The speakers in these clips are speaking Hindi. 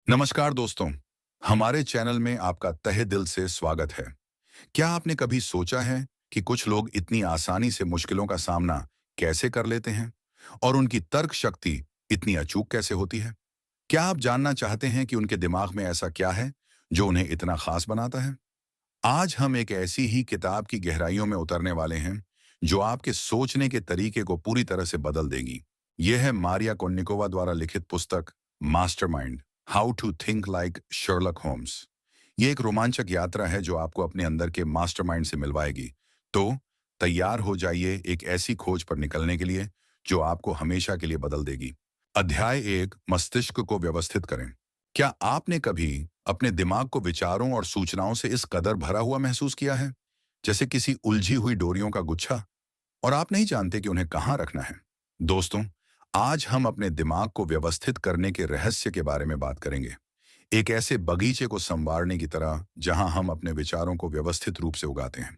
नमस्कार दोस्तों, हमारे चैनल में आपका तहे दिल से स्वागत है। क्या आपने कभी सोचा है कि कुछ लोग इतनी आसानी से मुश्किलों का सामना कैसे कर लेते हैं और उनकी तर्क शक्ति इतनी अचूक कैसे होती है? क्या आप जानना चाहते हैं कि उनके दिमाग में ऐसा क्या है जो उन्हें इतना खास बनाता है? आज हम एक ऐसी ही किताब की गहराइयों में उतरने वाले हैं जो आपके सोचने के तरीके को पूरी तरह से बदल देगी। यह है मारिया कोन्निकोवा द्वारा लिखित पुस्तक mastermind, how to think like Sherlock Holmes. ये एक रोमांचक यात्रा है जो आपको अपने अंदर के मास्टरमाइंड से मिलवाएगी। तो तैयार हो जाइए एक ऐसी खोज पर निकलने के लिए जो आपको हमेशा के लिए बदल देगी। अध्याय 1, मस्तिष्क को व्यवस्थित करें। क्या आपने कभी अपने दिमाग को विचारों और सूचनाओं से इस कदर भरा हुआ महसूस किया है, जैसे किसी उलझी हुई डोरियों का गुच्छा, और आप नहीं जानते कि उन्हें कहाँ रखना है? दोस्तों, आज हम अपने दिमाग को व्यवस्थित करने के रहस्य के बारे में बात करेंगे। एक ऐसे बगीचे को संवारने की तरह जहां हम अपने विचारों को व्यवस्थित रूप से उगाते हैं।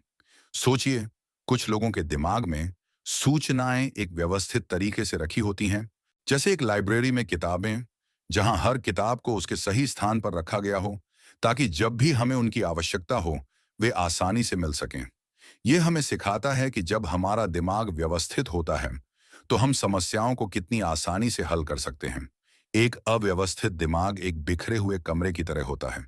सोचिए, कुछ लोगों के दिमाग में सूचनाएं एक व्यवस्थित तरीके से रखी होती हैं, जैसे एक लाइब्रेरी में किताबें, जहां हर किताब को उसके सही स्थान पर रखा गया हो, ताकि जब भी हमें उनकी आवश्यकता हो, वे आसानी से मिल सकें। यह हमें सिखाता है कि जब हमारा दिमाग व्यवस्थित होता है, तो हम समस्याओं को कितनी आसानी से हल कर सकते हैं। एक अव्यवस्थित दिमाग एक बिखरे हुए कमरे की तरह होता है,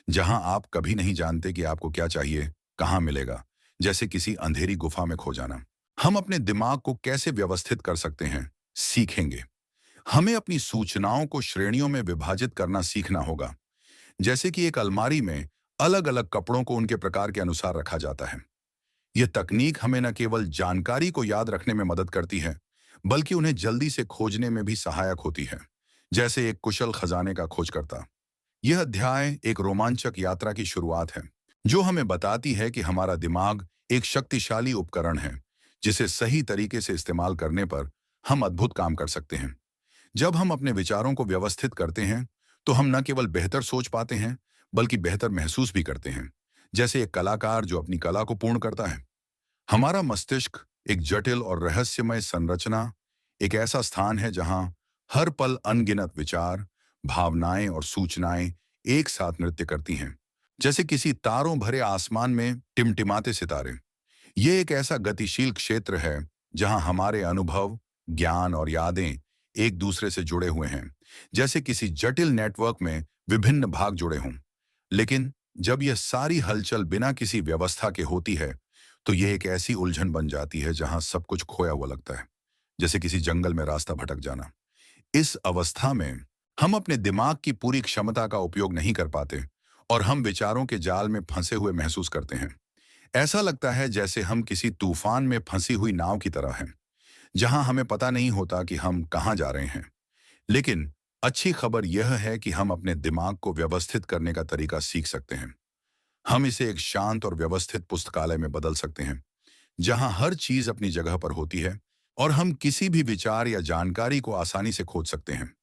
जहां आप कभी नहीं जानते कि आपको क्या चाहिए, कहां मिलेगा, जैसे किसी अंधेरी गुफा में खो जाना। हम अपने दिमाग को कैसे व्यवस्थित कर सकते हैं, सीखेंगे। हमें अपनी सूचनाओं को श्रेणियों में विभाजित करना सीखना होगा, जैसे कि एक अलमारी में अलग अलग कपड़ों को उनके प्रकार के अनुसार रखा जाता है। यह तकनीक हमें न केवल जानकारी को याद रखने में मदद करती है, बल्कि उन्हें जल्दी से खोजने में भी सहायक होती है, जैसे एक कुशल खजाने का खोजकर्ता। यह अध्याय एक रोमांचक यात्रा की शुरुआत है, जो हमें बताती है कि हमारा दिमाग एक शक्तिशाली उपकरण है, जिसे सही तरीके से इस्तेमाल करने पर हम अद्भुत काम कर सकते हैं। जब हम अपने विचारों को व्यवस्थित करते हैं, तो हम न केवल बेहतर सोच पाते हैं, बल्कि बेहतर महसूस भी करते हैं, जैसे एक कलाकार जो अपनी कला को पूर्ण करता है। हमारा मस्तिष्क एक जटिल और रहस्यमय संरचना, एक ऐसा स्थान है जहां हर पल अनगिनत विचार, भावनाएं और सूचनाएं एक साथ नृत्य करती हैं, जैसे किसी तारों भरे आसमान में टिमटिमाते सितारे। ये एक ऐसा गतिशील क्षेत्र है जहां हमारे अनुभव, ज्ञान और यादें एक दूसरे से जुड़े हुए हैं, जैसे किसी जटिल नेटवर्क में विभिन्न भाग जुड़े हों। लेकिन जब यह सारी हलचल बिना किसी व्यवस्था के होती है, तो यह एक ऐसी उलझन बन जाती है जहां सब कुछ खोया हुआ लगता है, जैसे किसी जंगल में रास्ता भटक जाना। इस अवस्था में हम अपने दिमाग की पूरी क्षमता का उपयोग नहीं कर पाते और हम विचारों के जाल में फंसे हुए महसूस करते हैं। ऐसा लगता है जैसे हम किसी तूफान में फंसी हुई नाव की तरह हैं, जहां हमें पता नहीं होता कि हम कहां जा रहे हैं। लेकिन अच्छी खबर यह है कि हम अपने दिमाग को व्यवस्थित करने का तरीका सीख सकते हैं। हम इसे एक शांत और व्यवस्थित पुस्तकालय में बदल सकते हैं, जहां हर चीज अपनी जगह पर होती है और हम किसी भी विचार या जानकारी को आसानी से खोज सकते हैं।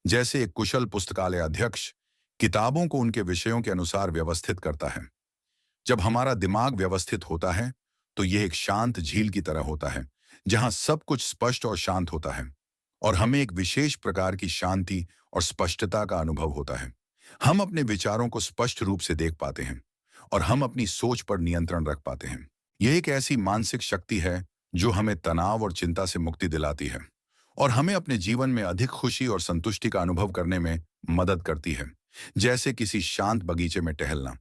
जैसे एक कुशल पुस्तकालय अध्यक्ष किताबों को उनके विषयों के अनुसार व्यवस्थित करता है। जब हमारा दिमाग व्यवस्थित होता है, तो यह एक शांत झील की तरह होता है, जहां सब कुछ स्पष्ट और शांत होता है और हमें एक विशेष प्रकार की शांति और स्पष्टता का अनुभव होता है। हम अपने विचारों को स्पष्ट रूप से देख पाते हैं और हम अपनी सोच पर नियंत्रण रख पाते हैं। यह एक ऐसी मानसिक शक्ति है जो हमें तनाव और चिंता से मुक्ति दिलाती है और हमें अपने जीवन में अधिक खुशी और संतुष्टि का अनुभव करने में मदद करती है, जैसे किसी शांत बगीचे में टहलना।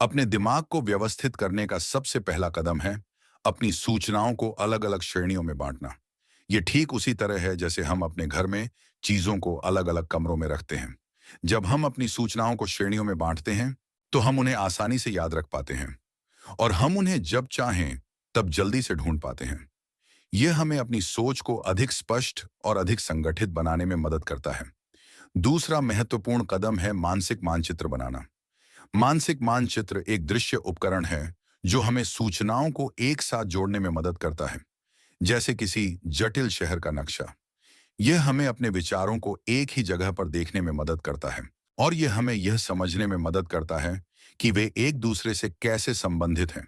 अपने दिमाग को व्यवस्थित करने का सबसे पहला कदम है अपनी सूचनाओं को अलग अलग श्रेणियों में बांटना। ये ठीक उसी तरह है जैसे हम अपने घर में चीजों को अलग अलग कमरों में रखते हैं। जब हम अपनी सूचनाओं को श्रेणियों में बांटते हैं, तो हम उन्हें आसानी से याद रख पाते हैं और हम उन्हें जब चाहें तब जल्दी से ढूंढ पाते हैं। यह हमें अपनी सोच को अधिक स्पष्ट और अधिक संगठित बनाने में मदद करता है। दूसरा महत्वपूर्ण कदम है मानसिक मानचित्र बनाना। मानसिक मानचित्र एक दृश्य उपकरण है जो हमें सूचनाओं को एक साथ जोड़ने में मदद करता है, जैसे किसी जटिल शहर का नक्शा। यह हमें अपने विचारों को एक ही जगह पर देखने में मदद करता है और यह हमें यह समझने में मदद करता है कि वे एक दूसरे से कैसे संबंधित हैं,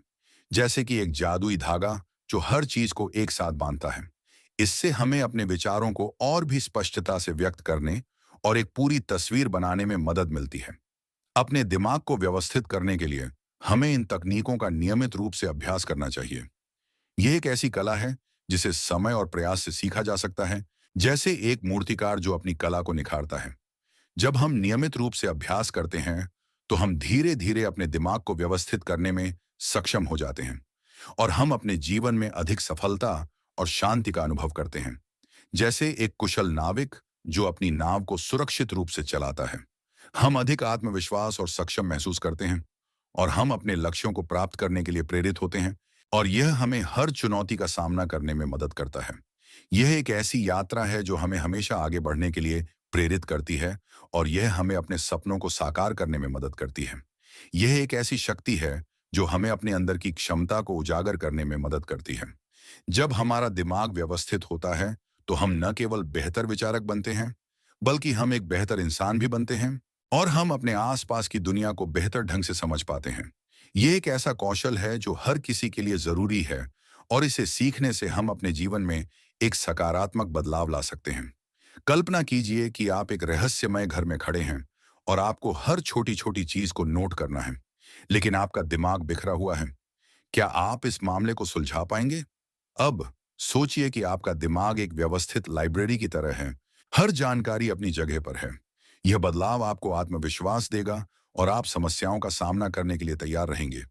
जैसे कि एक जादुई धागा जो हर चीज को एक साथ बांधता है। इससे हमें अपने विचारों को और भी स्पष्टता से व्यक्त करने और एक पूरी तस्वीर बनाने में मदद मिलती है। अपने दिमाग को व्यवस्थित करने के लिए हमें इन तकनीकों का नियमित रूप से अभ्यास करना चाहिए। यह एक ऐसी कला है जिसे समय और प्रयास से सीखा जा सकता है, जैसे एक मूर्तिकार जो अपनी कला को निखारता है। जब हम नियमित रूप से अभ्यास करते हैं, तो हम धीरे धीरे अपने दिमाग को व्यवस्थित करने में सक्षम हो जाते हैं और हम अपने जीवन में अधिक सफलता और शांति का अनुभव करते हैं। जैसे एक कुशल नाविक जो अपनी नाव को सुरक्षित रूप से चलाता है, हम अधिक आत्मविश्वास और सक्षम महसूस करते हैं और हम अपने लक्ष्यों को प्राप्त करने के लिए प्रेरित होते हैं और यह हमें हर चुनौती का सामना करने में मदद करता है। यह एक ऐसी यात्रा है जो हमें हमेशा आगे बढ़ने के लिए प्रेरित करती है और यह हमें अपने सपनों को साकार करने में मदद करती है। यह एक ऐसी शक्ति है जो हमें अपने अंदर की क्षमता को उजागर करने में मदद करती है। जब हमारा दिमाग व्यवस्थित होता है, तो हम न केवल बेहतर विचारक बनते हैं, बल्कि हम एक बेहतर इंसान भी बनते हैं और हम अपने आसपास की दुनिया को बेहतर ढंग से समझ पाते हैं। ये एक ऐसा कौशल है जो हर किसी के लिए जरूरी है और इसे सीखने से हम अपने जीवन में एक सकारात्मक बदलाव ला सकते हैं। कल्पना कीजिए कि आप एक रहस्यमय घर में खड़े हैं और आपको हर छोटी छोटी चीज को नोट करना है, लेकिन आपका दिमाग बिखरा हुआ है। क्या आप इस मामले को सुलझा पाएंगे? अब सोचिए कि आपका दिमाग एक व्यवस्थित लाइब्रेरी की तरह है। हर जानकारी अपनी जगह पर है। यह बदलाव आपको आत्मविश्वास देगा और आप समस्याओं का सामना करने के लिए तैयार रहेंगे।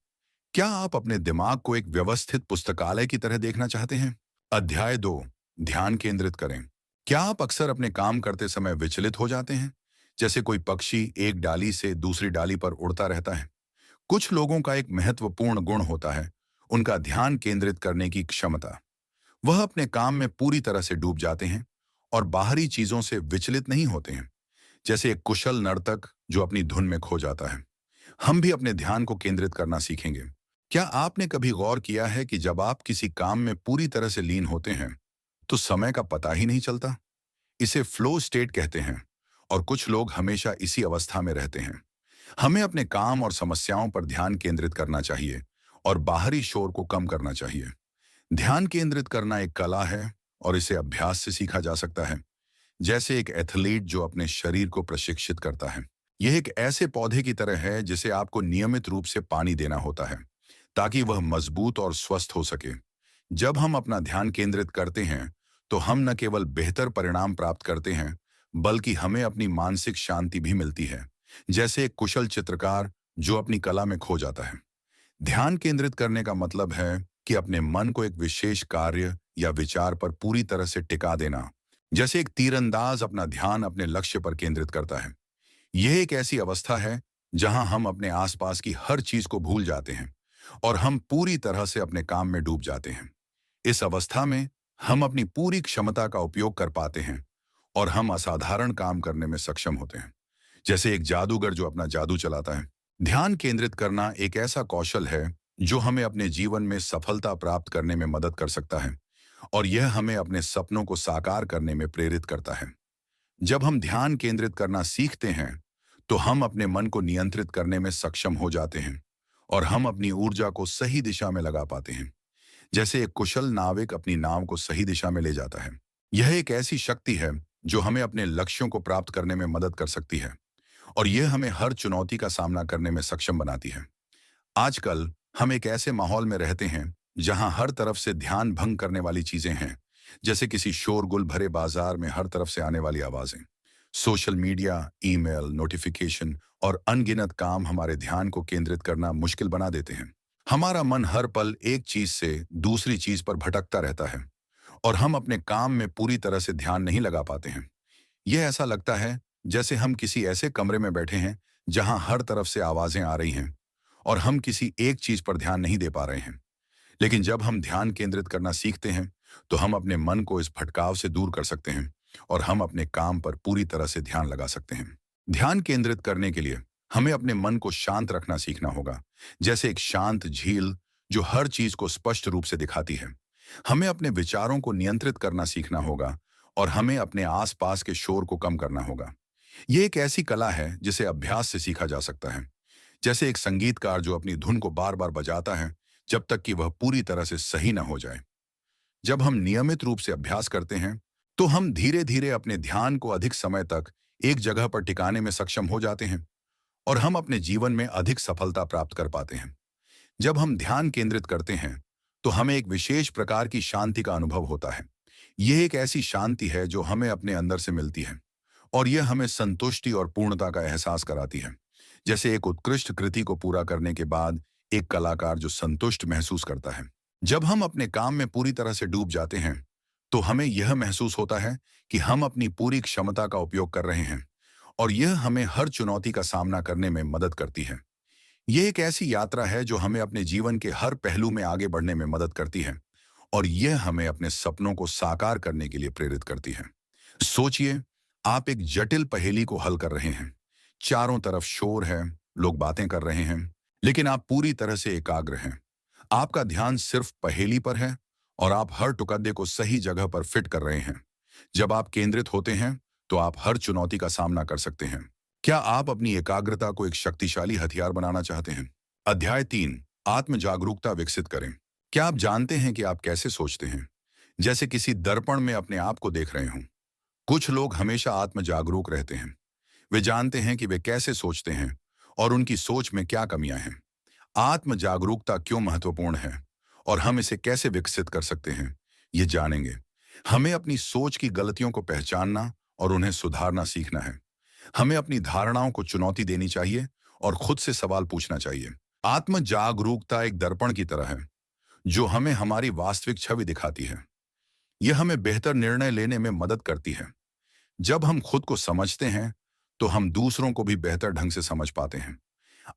क्या आप अपने दिमाग को एक व्यवस्थित पुस्तकालय की तरह देखना चाहते हैं? अध्याय 2, ध्यान केंद्रित करें। क्या आप अक्सर अपने काम करते समय विचलित हो जाते हैं, जैसे कोई पक्षी एक डाली से दूसरी डाली पर उड़ता रहता है? कुछ लोगों का एक महत्वपूर्ण गुण होता है उनका ध्यान केंद्रित करने की क्षमता। वह अपने काम में पूरी तरह से डूब जाते हैं और बाहरी चीजों से विचलित नहीं होते हैं, जैसे एक कुशल नर्तक जो अपनी धुन में खो जाता है। हम भी अपने ध्यान को केंद्रित करना सीखेंगे। क्या आपने कभी गौर किया है कि जब आप किसी काम में पूरी तरह से लीन होते हैं, तो समय का पता ही नहीं चलता? इसे फ्लो स्टेट कहते हैं और कुछ लोग हमेशा इसी अवस्था में रहते हैं। हमें अपने काम और समस्याओं पर ध्यान केंद्रित करना चाहिए और बाहरी शोर को कम करना चाहिए। ध्यान केंद्रित करना एक कला है और इसे अभ्यास से सीखा जा सकता है, जैसे एक एथलीट जो अपने शरीर को प्रशिक्षित करता है। यह एक ऐसे पौधे की तरह है जिसे आपको नियमित रूप से पानी देना होता है ताकि वह मजबूत और स्वस्थ हो सके। जब हम अपना ध्यान केंद्रित करते हैं, तो हम न केवल बेहतर परिणाम प्राप्त करते हैं, बल्कि हमें अपनी मानसिक शांति भी मिलती है, जैसे एक कुशल चित्रकार जो अपनी कला में खो जाता है। ध्यान केंद्रित करने का मतलब है कि अपने मन को एक विशेष कार्य या विचार पर पूरी तरह से टिका देना, जैसे एक तीरंदाज अपना ध्यान अपने लक्ष्य पर केंद्रित करता है। यह एक ऐसी अवस्था है जहां हम अपने आसपास की हर चीज को भूल जाते हैं और हम पूरी तरह से अपने काम में डूब जाते हैं। इस अवस्था में हम अपनी पूरी क्षमता का उपयोग कर पाते हैं और हम असाधारण काम करने में सक्षम होते हैं, जैसे एक जादूगर जो अपना जादू चलाता है। ध्यान केंद्रित करना एक ऐसा कौशल है जो हमें अपने जीवन में सफलता प्राप्त करने में मदद कर सकता है और यह हमें अपने सपनों को साकार करने में प्रेरित करता है। जब हम ध्यान केंद्रित करना सीखते हैं, तो हम अपने मन को नियंत्रित करने में सक्षम हो जाते हैं और हम अपनी ऊर्जा को सही दिशा में लगा पाते हैं, जैसे एक कुशल नाविक अपनी नाव को सही दिशा में ले जाता है। यह एक ऐसी शक्ति है जो हमें अपने लक्ष्यों को प्राप्त करने में मदद कर सकती है और यह हमें हर चुनौती का सामना करने में सक्षम बनाती है। आजकल हम एक ऐसे माहौल में रहते हैं जहां हर तरफ से ध्यान भंग करने वाली चीजें हैं, जैसे किसी शोरगुल भरे बाजार में हर तरफ से आने वाली आवाजें। सोशल मीडिया, ईमेल, नोटिफिकेशन और अनगिनत काम हमारे ध्यान को केंद्रित करना मुश्किल बना देते हैं। हमारा मन हर पल एक चीज से दूसरी चीज पर भटकता रहता है और हम अपने काम में पूरी तरह से ध्यान नहीं लगा पाते हैं। यह ऐसा लगता है जैसे हम किसी ऐसे कमरे में बैठे हैं जहां हर तरफ से आवाजें आ रही हैं और हम किसी एक चीज पर ध्यान नहीं दे पा रहे हैं। लेकिन जब हम ध्यान केंद्रित करना सीखते हैं, तो हम अपने मन को इस भटकाव से दूर कर सकते हैं और हम अपने काम पर पूरी तरह से ध्यान लगा सकते हैं। ध्यान केंद्रित करने के लिए हमें अपने मन को शांत रखना सीखना होगा, जैसे एक शांत झील जो हर चीज को स्पष्ट रूप से दिखाती है। हमें अपने विचारों को नियंत्रित करना सीखना होगा और हमें अपने आसपास के शोर को कम करना होगा। ये एक ऐसी कला है जिसे अभ्यास से सीखा जा सकता है, जैसे एक संगीतकार जो अपनी धुन को बार बार बजाता है जब तक कि वह पूरी तरह से सही न हो जाए। जब हम नियमित रूप से अभ्यास करते हैं, तो हम धीरे धीरे अपने ध्यान को अधिक समय तक एक जगह पर टिकाने में सक्षम हो जाते हैं और हम अपने जीवन में अधिक सफलता प्राप्त कर पाते हैं। जब हम ध्यान केंद्रित करते हैं तो हमें एक विशेष प्रकार की शांति का अनुभव होता है। यह एक ऐसी शांति है जो हमें अपने अंदर से मिलती है और यह हमें संतुष्टि और पूर्णता का एहसास कराती है। जैसे एक उत्कृष्ट कृति को पूरा करने के बाद एक कलाकार जो संतुष्ट महसूस करता है। जब हम अपने काम में पूरी तरह से डूब जाते हैं तो हमें यह महसूस होता है कि हम अपनी पूरी क्षमता का उपयोग कर रहे हैं और यह हमें हर चुनौती का सामना करने में मदद करती है। यह एक ऐसी यात्रा है जो हमें अपने जीवन के हर पहलू में आगे बढ़ने में मदद करती है और यह हमें अपने सपनों को साकार करने के लिए प्रेरित करती है। सोचिए, आप एक जटिल पहेली को हल कर रहे हैं। चारों तरफ शोर है, लोग बातें कर रहे हैं, लेकिन आप पूरी तरह से एकाग्र हैं। आपका ध्यान सिर्फ पहेली पर है और आप हर टुकड़े को सही जगह पर फिट कर रहे हैं। जब आप केंद्रित होते हैं तो आप हर चुनौती का सामना कर सकते हैं। क्या आप अपनी एकाग्रता को एक शक्तिशाली हथियार बनाना चाहते हैं? अध्याय 3, आत्म जागरूकता विकसित करें। क्या आप जानते हैं कि आप कैसे सोचते हैं? जैसे किसी दर्पण में अपने आप को देख रहे हों। कुछ लोग हमेशा आत्म जागरूक रहते हैं। वे जानते हैं कि वे कैसे सोचते हैं और उनकी सोच में क्या कमियां हैं। आत्म जागरूकता क्यों महत्वपूर्ण है और हम इसे कैसे विकसित कर सकते हैं, ये जानेंगे। हमें अपनी सोच की गलतियों को पहचानना और उन्हें सुधारना सीखना है। हमें अपनी धारणाओं को चुनौती देनी चाहिए और खुद से सवाल पूछना चाहिए। आत्म जागरूकता एक दर्पण की तरह है जो हमें हमारी वास्तविक छवि दिखाती है। यह हमें बेहतर निर्णय लेने में मदद करती है। जब हम खुद को समझते हैं तो हम दूसरों को भी बेहतर ढंग से समझ पाते हैं।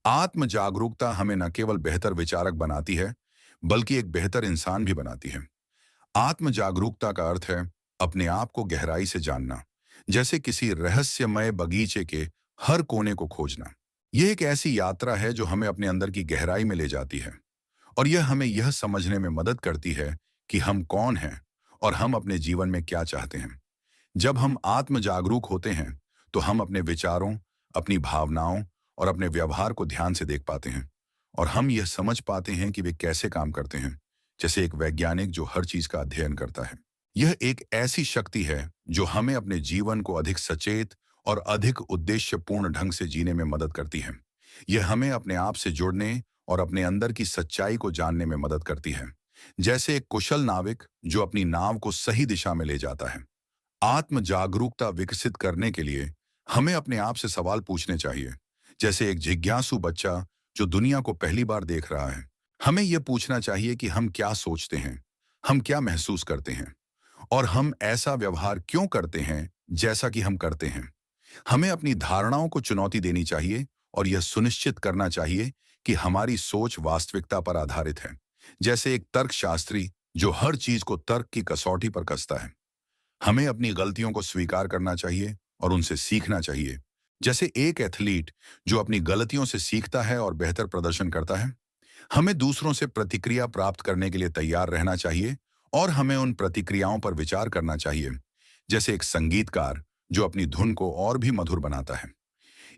आत्म जागरूकता हमें न केवल बेहतर विचारक बनाती है बल्कि एक बेहतर इंसान भी बनाती है। आत्म जागरूकता का अर्थ है अपने आप को गहराई से जानना, जैसे किसी रहस्यमय बगीचे के हर कोने को खोजना। यह एक ऐसी यात्रा है जो हमें अपने अंदर की गहराई में ले जाती है और यह हमें यह समझने में मदद करती है कि हम कौन हैं और हम अपने जीवन में क्या चाहते हैं। जब हम आत्म जागरूक होते हैं तो हम अपने विचारों, अपनी भावनाओं और अपने व्यवहार को ध्यान से देख पाते हैं और हम यह समझ पाते हैं कि वे कैसे काम करते हैं, जैसे एक वैज्ञानिक जो हर चीज का अध्ययन करता है। यह एक ऐसी शक्ति है जो हमें अपने जीवन को अधिक सचेत और अधिक उद्देश्यपूर्ण ढंग से जीने में मदद करती है। यह हमें अपने आप से जुड़ने और अपने अंदर की सच्चाई को जानने में मदद करती है, जैसे एक कुशल नाविक जो अपनी नाव को सही दिशा में ले जाता है। आत्म जागरूकता विकसित करने के लिए हमें अपने आप से सवाल पूछने चाहिए, जैसे एक जिज्ञासु बच्चा जो दुनिया को पहली बार देख रहा है। हमें यह पूछना चाहिए कि हम क्या सोचते हैं, हम क्या महसूस करते हैं और हम ऐसा व्यवहार क्यों करते हैं जैसा कि हम करते हैं। हमें अपनी धारणाओं को चुनौती देनी चाहिए और यह सुनिश्चित करना चाहिए कि हमारी सोच वास्तविकता पर आधारित है, जैसे एक तर्कशास्त्री जो हर चीज को तर्क की कसौटी पर कसता है। हमें अपनी गलतियों को स्वीकार करना चाहिए और उनसे सीखना चाहिए, जैसे एक एथलीट जो अपनी गलतियों से सीखता है और बेहतर प्रदर्शन करता है। हमें दूसरों से प्रतिक्रिया प्राप्त करने के लिए तैयार रहना चाहिए और हमें उन प्रतिक्रियाओं पर विचार करना चाहिए, जैसे एक संगीतकार जो अपनी धुन को और भी मधुर बनाता है।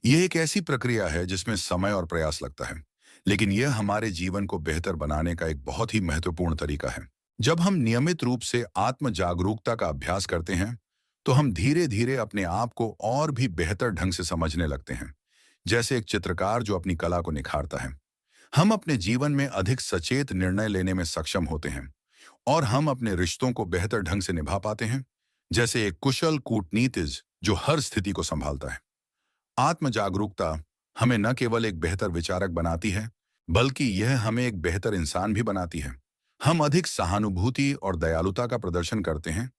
यह एक ऐसी प्रक्रिया है जिसमें समय और प्रयास लगता है, लेकिन यह हमारे जीवन को बेहतर बनाने का एक बहुत ही महत्वपूर्ण तरीका है। जब हम नियमित रूप से आत्म जागरूकता का अभ्यास करते हैं तो हम धीरे धीरे अपने आप को और भी बेहतर ढंग से समझने लगते हैं, जैसे एक चित्रकार जो अपनी कला को निखारता है। हम अपने जीवन में अधिक सचेत निर्णय लेने में सक्षम होते हैं और हम अपने रिश्तों को बेहतर ढंग से निभा पाते हैं, जैसे एक कुशल कूटनीतिज्ञ जो हर स्थिति को संभालता है। आत्म जागरूकता हमें न केवल एक बेहतर विचारक बनाती है बल्कि यह हमें एक बेहतर इंसान भी बनाती है। हम अधिक सहानुभूति और दयालुता का प्रदर्शन करते हैं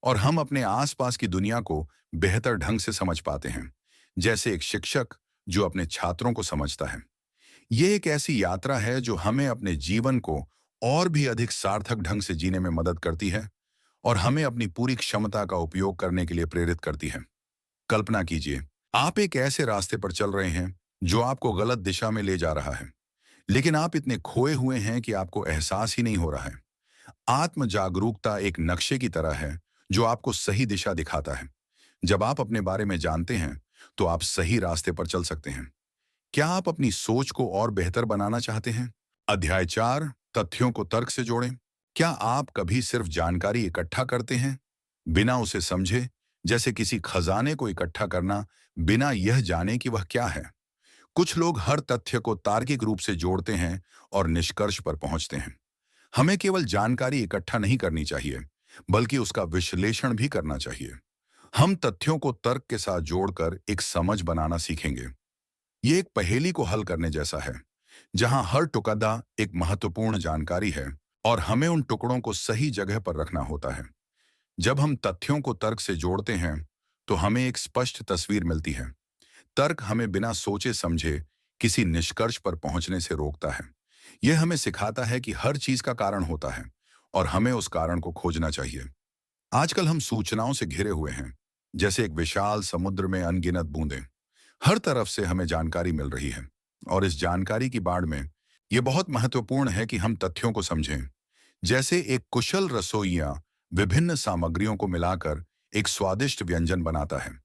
और हम अपने आसपास की दुनिया को बेहतर ढंग से समझ पाते हैं, जैसे एक शिक्षक जो अपने छात्रों को समझता है। यह एक ऐसी यात्रा है जो हमें अपने जीवन को और भी अधिक सार्थक ढंग से जीने में मदद करती है और हमें अपनी पूरी क्षमता का उपयोग करने के लिए प्रेरित करती है। कल्पना कीजिए, आप एक ऐसे रास्ते पर चल रहे हैं जो आपको गलत दिशा में ले जा रहा है, लेकिन आप इतने खोए हुए हैं कि आपको एहसास ही नहीं हो रहा है। आत्म जागरूकता एक नक्शे की तरह है जो आपको सही दिशा दिखाता है। जब आप अपने बारे में जानते हैं तो आप सही रास्ते पर चल सकते हैं। क्या आप अपनी सोच को और बेहतर बनाना चाहते हैं? अध्याय 4, तथ्यों को तर्क से जोड़ें। क्या आप कभी सिर्फ जानकारी इकट्ठा करते हैं बिना उसे समझे, जैसे किसी खजाने को इकट्ठा करना बिना यह जाने कि वह क्या है। कुछ लोग हर तथ्य को तार्किक रूप से जोड़ते हैं और निष्कर्ष पर पहुंचते हैं। हमें केवल जानकारी इकट्ठा नहीं करनी चाहिए, बल्कि उसका विश्लेषण भी करना चाहिए। हम तथ्यों को तर्क के साथ जोड़कर एक समझ बनाना सीखेंगे। ये एक पहेली को हल करने जैसा है, जहां हर टुकड़ा एक महत्वपूर्ण जानकारी है और हमें उन टुकड़ों को सही जगह पर रखना होता है। जब हम तथ्यों को तर्क से जोड़ते हैं, तो हमें एक स्पष्ट तस्वीर मिलती है। तर्क हमें बिना सोचे समझे किसी निष्कर्ष पर पहुंचने से रोकता है। यह हमें सिखाता है कि हर चीज का कारण होता है और हमें उस कारण को खोजना चाहिए। आजकल हम सूचनाओं से घिरे हुए हैं, जैसे एक विशाल समुद्र में अनगिनत बूंदें। हर तरफ से हमें जानकारी मिल रही है और इस जानकारी की बाढ़ में यह बहुत महत्वपूर्ण है कि हम तथ्यों को समझें। जैसे एक कुशल रसोइया विभिन्न सामग्रियों को मिलाकर एक स्वादिष्ट व्यंजन बनाता है।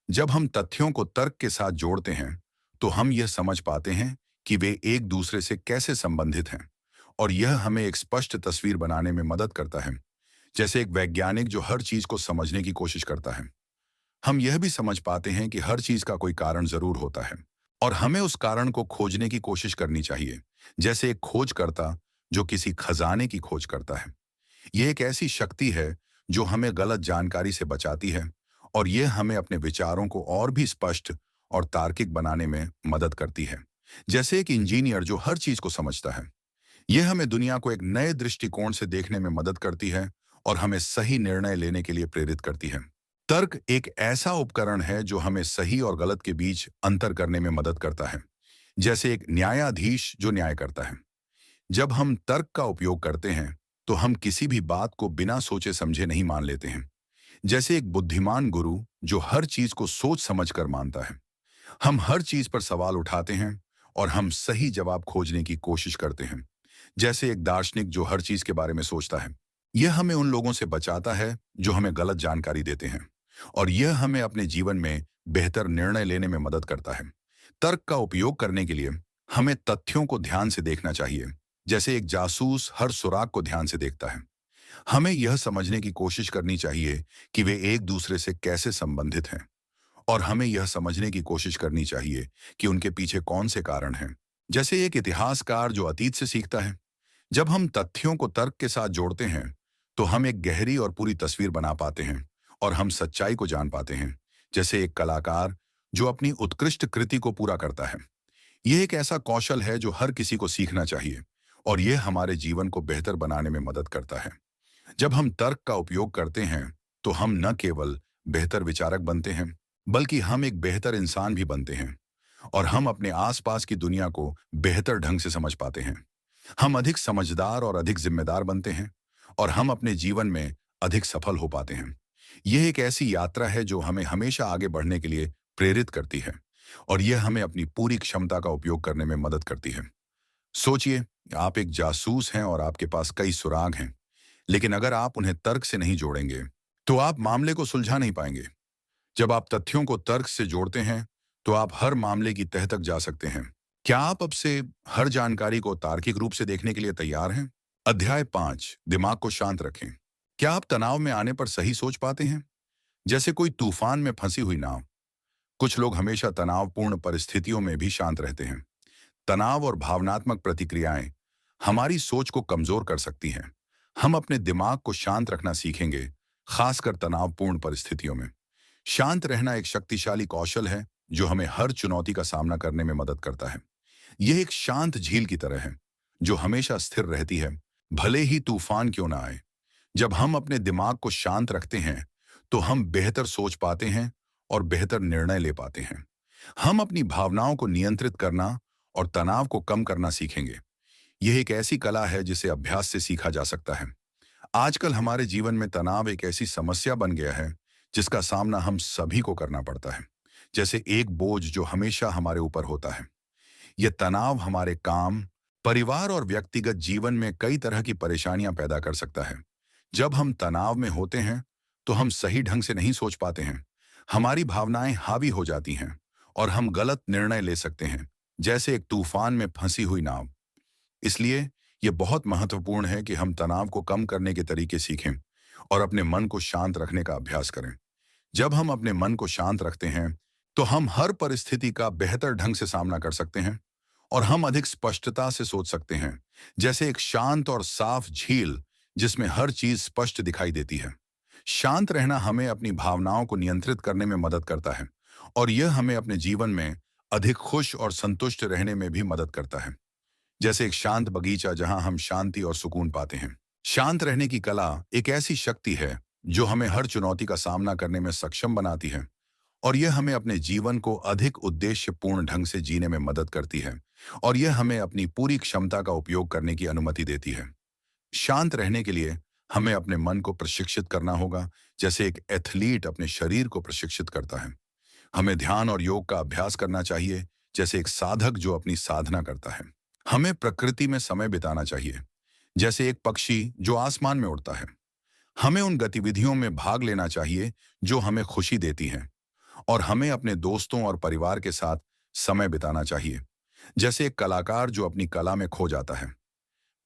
जब हम तथ्यों को तर्क के साथ जोड़ते हैं, तो हम यह समझ पाते हैं कि वे एक दूसरे से कैसे संबंधित हैं और यह हमें एक स्पष्ट तस्वीर बनाने में मदद करता है। जैसे एक वैज्ञानिक जो हर चीज को समझने की कोशिश करता है, हम यह भी समझ पाते हैं कि हर चीज का कोई कारण जरूर होता है और हमें उस कारण को खोजने की कोशिश करनी चाहिए। जैसे एक खोजकर्ता जो किसी खजाने की खोज करता है। यह एक ऐसी शक्ति है जो हमें गलत जानकारी से बचाती है और यह हमें अपने विचारों को और भी स्पष्ट और तार्किक बनाने में मदद करती है। जैसे एक इंजीनियर जो हर चीज को समझता है। यह हमें दुनिया को एक नए दृष्टिकोण से देखने में मदद करती है और हमें सही निर्णय लेने के लिए प्रेरित करती है। तर्क एक ऐसा उपकरण है जो हमें सही और गलत के बीच अंतर करने में मदद करता है। जैसे एक न्यायाधीश जो न्याय करता है। जब हम तर्क का उपयोग करते हैं, तो हम किसी भी बात को बिना सोचे समझे नहीं मान लेते हैं। जैसे एक बुद्धिमान गुरु जो हर चीज को सोच समझकर मानता है। हम हर चीज पर सवाल उठाते हैं और हम सही जवाब खोजने की कोशिश करते हैं। जैसे एक दार्शनिक जो हर चीज के बारे में सोचता है। यह हमें उन लोगों से बचाता है जो हमें गलत जानकारी देते हैं और यह हमें अपने जीवन में बेहतर निर्णय लेने में मदद करता है। तर्क का उपयोग करने के लिए हमें तथ्यों को ध्यान से देखना चाहिए। जैसे एक जासूस हर सुराग को ध्यान से देखता है। हमें यह समझने की कोशिश करनी चाहिए कि वे एक दूसरे से कैसे संबंधित हैं और हमें यह समझने की कोशिश करनी चाहिए कि उनके पीछे कौन से कारण हैं। जैसे एक इतिहासकार जो अतीत से सीखता है। जब हम तथ्यों को तर्क के साथ जोड़ते हैं, तो हम एक गहरी और पूरी तस्वीर बना पाते हैं और हम सच्चाई को जान पाते हैं। जैसे एक कलाकार जो अपनी उत्कृष्ट कृति को पूरा करता है। यह एक ऐसा कौशल है जो हर किसी को सीखना चाहिए और यह हमारे जीवन को बेहतर बनाने में मदद करता है। जब हम तर्क का उपयोग करते हैं, तो हम न केवल बेहतर विचारक बनते हैं, बल्कि हम एक बेहतर इंसान भी बनते हैं और हम अपने आसपास की दुनिया को बेहतर ढंग से समझ पाते हैं। हम अधिक समझदार और अधिक जिम्मेदार बनते हैं और हम अपने जीवन में अधिक सफल हो पाते हैं। यह एक ऐसी यात्रा है जो हमें हमेशा आगे बढ़ने के लिए प्रेरित करती है और यह हमें अपनी पूरी क्षमता का उपयोग करने में मदद करती है। सोचिए, आप एक जासूस हैं और आपके पास कई सुराग हैं, लेकिन अगर आप उन्हें तर्क से नहीं जोड़ेंगे, तो आप मामले को सुलझा नहीं पाएंगे। जब आप तथ्यों को तर्क से जोड़ते हैं, तो आप हर मामले की तह तक जा सकते हैं। क्या आप अब से हर जानकारी को तार्किक रूप से देखने के लिए तैयार हैं? अध्याय 5, दिमाग को शांत रखें। क्या आप तनाव में आने पर सही सोच पाते हैं? जैसे कोई तूफान में फंसी हुई नाव। कुछ लोग हमेशा तनावपूर्ण परिस्थितियों में भी शांत रहते हैं। तनाव और भावनात्मक प्रतिक्रियाएं हमारी सोच को कमजोर कर सकती हैं। हम अपने दिमाग को शांत रखना सीखेंगे, खासकर तनावपूर्ण परिस्थितियों में। शांत रहना एक शक्तिशाली कौशल है जो हमें हर चुनौती का सामना करने में मदद करता है। यह एक शांत झील की तरह है जो हमेशा स्थिर रहती है, भले ही तूफान क्यों ना आए। जब हम अपने दिमाग को शांत रखते हैं, तो हम बेहतर सोच पाते हैं और बेहतर निर्णय ले पाते हैं। हम अपनी भावनाओं को नियंत्रित करना और तनाव को कम करना सीखेंगे। यह एक ऐसी कला है जिसे अभ्यास से सीखा जा सकता है। आजकल हमारे जीवन में तनाव एक ऐसी समस्या बन गया है जिसका सामना हम सभी को करना पड़ता है। जैसे एक बोझ जो हमेशा हमारे ऊपर होता है। यह तनाव हमारे काम, परिवार और व्यक्तिगत जीवन में कई तरह की परेशानियां पैदा कर सकता है। जब हम तनाव में होते हैं, तो हम सही ढंग से नहीं सोच पाते हैं। हमारी भावनाएं हावी हो जाती हैं और हम गलत निर्णय ले सकते हैं, जैसे एक तूफान में फंसी हुई नाव। इसलिए यह बहुत महत्वपूर्ण है कि हम तनाव को कम करने के तरीके सीखें और अपने मन को शांत रखने का अभ्यास करें। जब हम अपने मन को शांत रखते हैं, तो हम हर परिस्थिति का बेहतर ढंग से सामना कर सकते हैं और हम अधिक स्पष्टता से सोच सकते हैं, जैसे एक शांत और साफ झील जिसमें हर चीज स्पष्ट दिखाई देती है। शांत रहना हमें अपनी भावनाओं को नियंत्रित करने में मदद करता है और यह हमें अपने जीवन में अधिक खुश और संतुष्ट रहने में भी मदद करता है। जैसे एक शांत बगीचा जहां हम शांति और सुकून पाते हैं। शांत रहने की कला एक ऐसी शक्ति है जो हमें हर चुनौती का सामना करने में सक्षम बनाती है और यह हमें अपने जीवन को अधिक उद्देश्यपूर्ण ढंग से जीने में मदद करती है और यह हमें अपनी पूरी क्षमता का उपयोग करने की अनुमति देती है। शांत रहने के लिए हमें अपने मन को प्रशिक्षित करना होगा, जैसे एक एथलीट अपने शरीर को प्रशिक्षित करता है। हमें ध्यान और योग का अभ्यास करना चाहिए, जैसे एक साधक जो अपनी साधना करता है। हमें प्रकृति में समय बिताना चाहिए, जैसे एक पक्षी जो आसमान में उड़ता है। हमें उन गतिविधियों में भाग लेना चाहिए जो हमें खुशी देती हैं और हमें अपने दोस्तों और परिवार के साथ समय बिताना चाहिए, जैसे एक कलाकार जो अपनी कला में खो जाता है।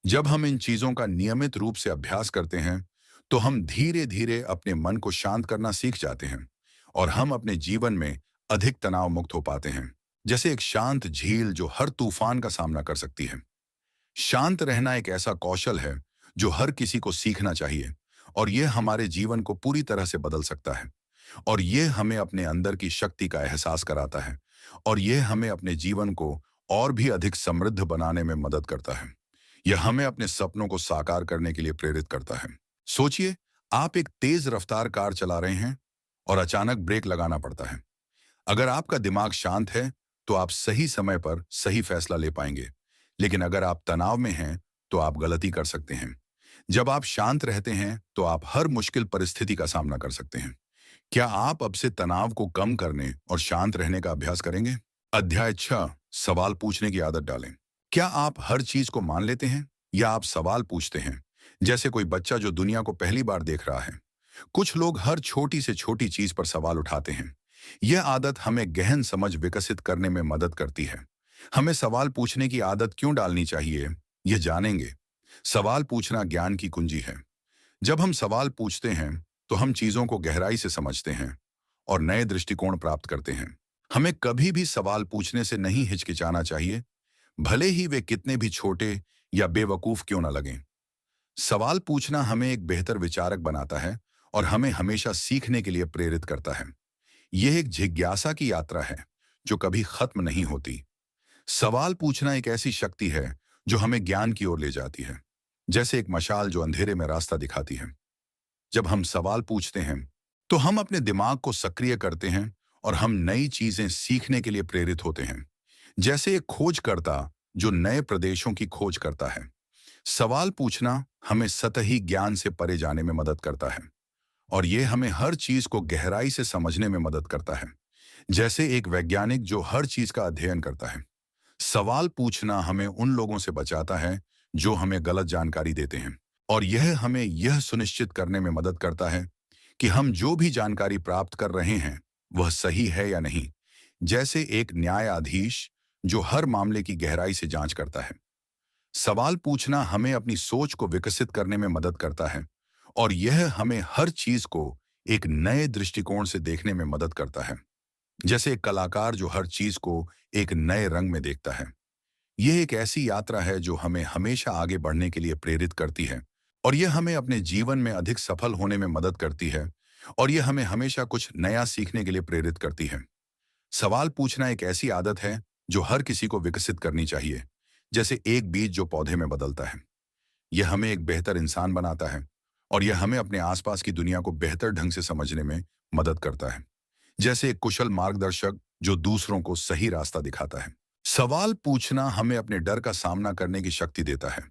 जब हम इन चीजों का नियमित रूप से अभ्यास करते हैं, तो हम धीरे धीरे अपने मन को शांत करना सीख जाते हैं और हम अपने जीवन में अधिक तनाव मुक्त हो पाते हैं, जैसे एक शांत झील जो हर तूफान का सामना कर सकती है। शांत रहना एक ऐसा कौशल है जो हर किसी को सीखना चाहिए और यह हमारे जीवन को पूरी तरह से बदल सकता है और यह हमें अपने अंदर की शक्ति का एहसास कराता है और यह हमें अपने जीवन को और भी अधिक समृद्ध बनाने में मदद करता है। यह हमें अपने सपनों को साकार करने के लिए प्रेरित करता है। सोचिए, आप एक तेज रफ्तार कार चला रहे हैं और अचानक ब्रेक लगाना पड़ता है। अगर आपका दिमाग शांत है, तो आप सही समय पर सही फैसला ले पाएंगे, लेकिन अगर आप तनाव में हैं, तो आप गलती कर सकते हैं। जब आप शांत रहते हैं, तो आप हर मुश्किल परिस्थिति का सामना कर सकते हैं। क्या आप अब से तनाव को कम करने और शांत रहने का अभ्यास करेंगे? अध्याय 6, सवाल पूछने की आदत डालें। क्या आप हर चीज को मान लेते हैं या आप सवाल पूछते हैं, जैसे कोई बच्चा जो दुनिया को पहली बार देख रहा है? कुछ लोग हर छोटी से छोटी चीज पर सवाल उठाते हैं। यह आदत हमें गहन समझ विकसित करने में मदद करती है। हमें सवाल पूछने की आदत क्यों डालनी चाहिए, यह जानेंगे। सवाल पूछना ज्ञान की कुंजी है। जब हम सवाल पूछते हैं, तो हम चीजों को गहराई से समझते हैं और नए दृष्टिकोण प्राप्त करते हैं। हमें कभी भी सवाल पूछने से नहीं हिचकिचाना चाहिए, भले ही वे कितने भी छोटे या बेवकूफ क्यों न लगें। सवाल पूछना हमें एक बेहतर विचारक बनाता है और हमें हमेशा सीखने के लिए प्रेरित करता है। यह एक जिज्ञासा की यात्रा है जो कभी खत्म नहीं होती। सवाल पूछना एक ऐसी शक्ति है जो हमें ज्ञान की ओर ले जाती है, जैसे एक मशाल जो अंधेरे में रास्ता दिखाती है। जब हम सवाल पूछते हैं, तो हम अपने दिमाग को सक्रिय करते हैं और हम नई चीजें सीखने के लिए प्रेरित होते हैं, जैसे एक खोजकर्ता जो नए प्रदेशों की खोज करता है। सवाल पूछना हमें सतही ज्ञान से परे जाने में मदद करता है और यह हमें हर चीज को गहराई से समझने में मदद करता है, जैसे एक वैज्ञानिक जो हर चीज का अध्ययन करता है। सवाल पूछना हमें उन लोगों से बचाता है जो हमें गलत जानकारी देते हैं और यह हमें यह सुनिश्चित करने में मदद करता है कि हम जो भी जानकारी प्राप्त कर रहे हैं वह सही है या नहीं, जैसे एक न्यायाधीश जो हर मामले की गहराई से जांच करता है। सवाल पूछना हमें अपनी सोच को विकसित करने में मदद करता है और यह हमें हर चीज को एक नए दृष्टिकोण से देखने में मदद करता है, जैसे एक कलाकार जो हर चीज को एक नए रंग में देखता है। यह एक ऐसी यात्रा है जो हमें हमेशा आगे बढ़ने के लिए प्रेरित करती है और यह हमें अपने जीवन में अधिक सफल होने में मदद करती है और यह हमें हमेशा कुछ नया सीखने के लिए प्रेरित करती है। सवाल पूछना एक ऐसी आदत है जो हर किसी को विकसित करनी चाहिए, जैसे एक बीज जो पौधे में बदलता है। यह हमें एक बेहतर इंसान बनाता है और यह हमें अपने आसपास की दुनिया को बेहतर ढंग से समझने में मदद करता है, जैसे एक कुशल मार्गदर्शक जो दूसरों को सही रास्ता दिखाता है। सवाल पूछना हमें अपने डर का सामना करने की शक्ति देता है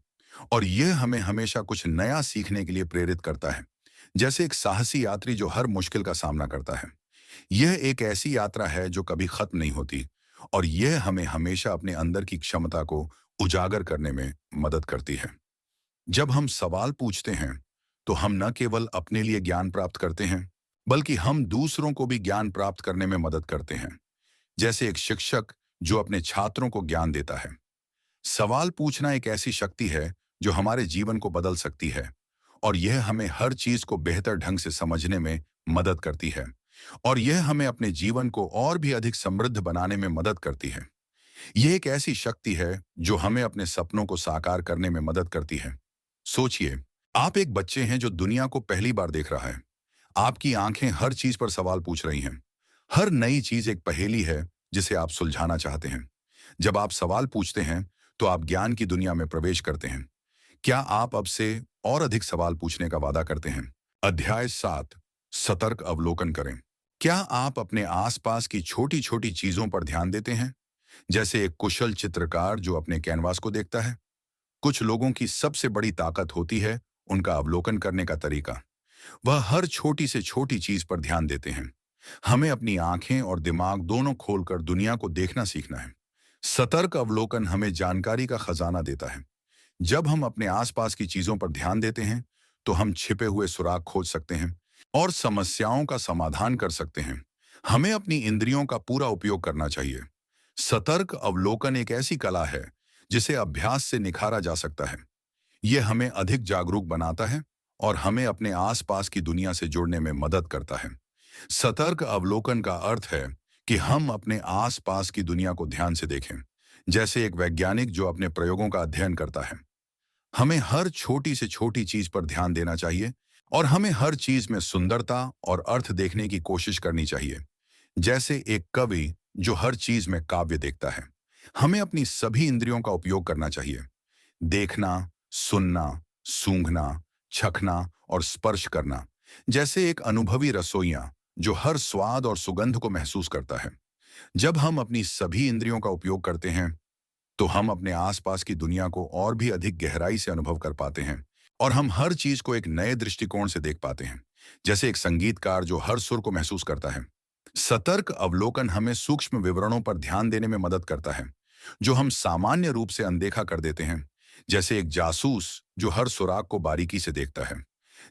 और यह हमें हमेशा कुछ नया सीखने के लिए प्रेरित करता है, जैसे एक साहसी यात्री जो हर मुश्किल का सामना करता है। यह एक ऐसी यात्रा है जो कभी खत्म नहीं होती और यह हमें हमेशा अपने अंदर की क्षमता को उजागर करने में मदद करती है। जब हम सवाल पूछते हैं, तो हम न केवल अपने लिए ज्ञान प्राप्त करते हैं, बल्कि हम दूसरों को भी ज्ञान प्राप्त करने में मदद करते हैं, जैसे एक शिक्षक जो अपने छात्रों को ज्ञान देता है। सवाल पूछना एक ऐसी शक्ति है जो हमारे जीवन को बदल सकती है और यह हमें हर चीज को बेहतर ढंग से समझने में मदद करती है, और यह हमें अपने जीवन को और भी अधिक समृद्ध बनाने में मदद करती है। यह एक ऐसी शक्ति है जो हमें अपने सपनों को साकार करने में मदद करती है। सोचिए, आप एक बच्चे हैं जो दुनिया को पहली बार देख रहा है। आपकी आंखें हर चीज पर सवाल पूछ रही हैं। हर नई चीज एक पहेली है जिसे आप सुलझाना चाहते हैं। जब आप सवाल पूछते हैं तो आप ज्ञान की दुनिया में प्रवेश करते हैं। क्या आप अब से और अधिक सवाल पूछने का वादा करते हैं? अध्याय 7, सतर्क अवलोकन करें। क्या आप अपने आसपास की छोटी छोटी चीजों पर ध्यान देते हैं, जैसे एक कुशल चित्रकार जो अपने कैनवास को देखता है? कुछ लोगों की सबसे बड़ी ताकत होती है उनका अवलोकन करने का तरीका। वह हर छोटी से छोटी चीज पर ध्यान देते हैं। हमें अपनी आंखें और दिमाग दोनों खोलकर दुनिया को देखना सीखना है। सतर्क अवलोकन हमें जानकारी का खजाना देता है। जब हम अपने आसपास की चीजों पर ध्यान देते हैं तो हम छिपे हुए सुराग खोज सकते हैं और समस्याओं का समाधान कर सकते हैं। हमें अपनी इंद्रियों का पूरा उपयोग करना चाहिए। सतर्क अवलोकन एक ऐसी कला है जिसे अभ्यास से निखारा जा सकता है। यह हमें अधिक जागरूक बनाता है और हमें अपने आसपास की दुनिया से जुड़ने में मदद करता है। सतर्क अवलोकन का अर्थ है कि हम अपने आसपास की दुनिया को ध्यान से देखें, जैसे एक वैज्ञानिक जो अपने प्रयोगों का अध्ययन करता है। हमें हर छोटी से छोटी चीज पर ध्यान देना चाहिए और हमें हर चीज में सुंदरता और अर्थ देखने की कोशिश करनी चाहिए, जैसे एक कवि जो हर चीज में काव्य देखता है। हमें अपनी सभी इंद्रियों का उपयोग करना चाहिए। देखना, सुनना, सूंघना, चखना और स्पर्श करना, जैसे एक अनुभवी रसोइया जो हर स्वाद और सुगंध को महसूस करता है। जब हम अपनी सभी इंद्रियों का उपयोग करते हैं तो हम अपने आसपास की दुनिया को और भी अधिक गहराई से अनुभव कर पाते हैं और हम हर चीज को एक नए दृष्टिकोण से देख पाते हैं, जैसे एक संगीतकार जो हर सुर को महसूस करता है। सतर्क अवलोकन हमें सूक्ष्म विवरणों पर ध्यान देने में मदद करता है जो हम सामान्य रूप से अनदेखा कर देते हैं, जैसे एक जासूस जो हर सुराग को बारीकी से देखता है।